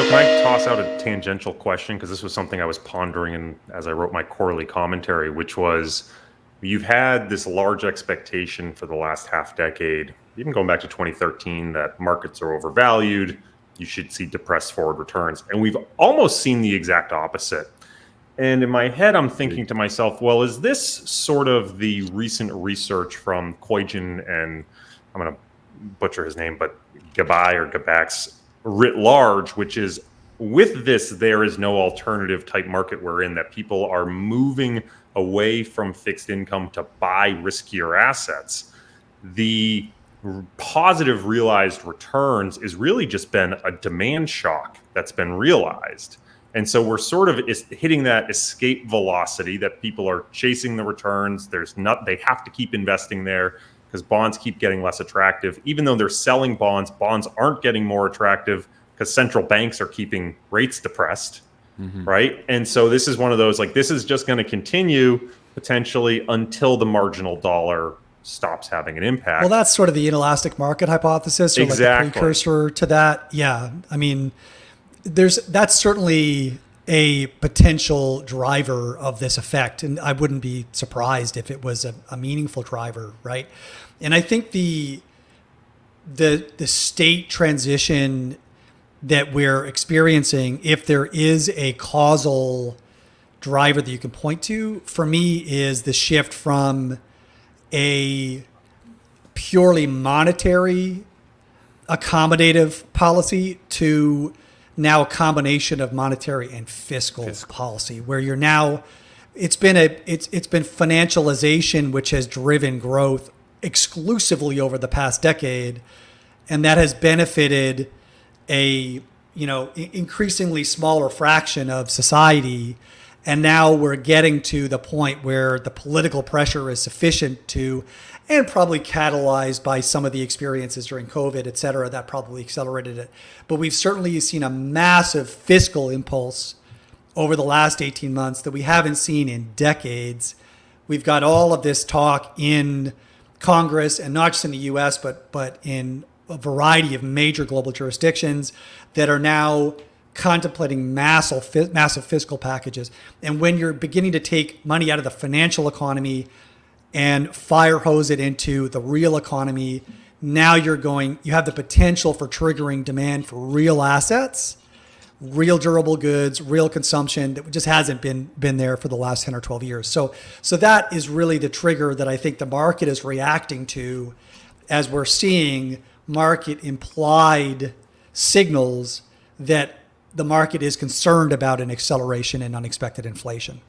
can I toss out a tangential question? Because this was something I was pondering as I wrote my quarterly commentary, which was you've had this large expectation for the last half decade, even going back to 2013, that markets are overvalued. You should see depressed forward returns. And we've almost seen the exact opposite. And in my head, I'm thinking to myself, well, is this sort of the recent research from Koijin and I'm going to butcher his name, but Gabai or Gabax writ large, which is with this, there is no alternative type market we're in, that people are moving away from fixed income to buy riskier assets. The positive realized returns is really just been a demand shock that's been realized. And so we're sort of hitting that escape velocity that people are chasing the returns. They have to keep investing there because bonds keep getting less attractive. Even though they're selling bonds, bonds aren't getting more attractive because central banks are keeping rates depressed, right? And so this is one of those, like, this is just going to continue potentially until the marginal dollar stops having an impact. Well, that's sort of the inelastic market hypothesis, or exactly. like a precursor to that. Yeah, I mean, that's certainly a potential driver of this effect, and I wouldn't be surprised if it was a meaningful driver, right? And I think the state transition that we're experiencing, if there is a causal driver that you can point to, for me, is the shift from a purely monetary accommodative policy to now a combination of monetary and fiscal policy, where you're now, it's been financialization which has driven growth exclusively over the past decade, and that has benefited a increasingly smaller fraction of society. And now we're getting to the point where the political pressure is sufficient to, and probably catalyzed by some of the experiences during COVID, et cetera, that probably accelerated it. But we've certainly seen a massive fiscal impulse over the last 18 months that we haven't seen in decades. We've got all of this talk in Congress, and not just in the US, but in a variety of major global jurisdictions that are now contemplating massive fiscal packages. And when you're beginning to take money out of the financial economy and fire hose it into the real economy, now you have the potential for triggering demand for real assets, real durable goods, real consumption that just hasn't been there for the last 10 or 12 years. So that is really the trigger that I think the market is reacting to, as we're seeing market implied signals that the market is concerned about an acceleration in unexpected inflation.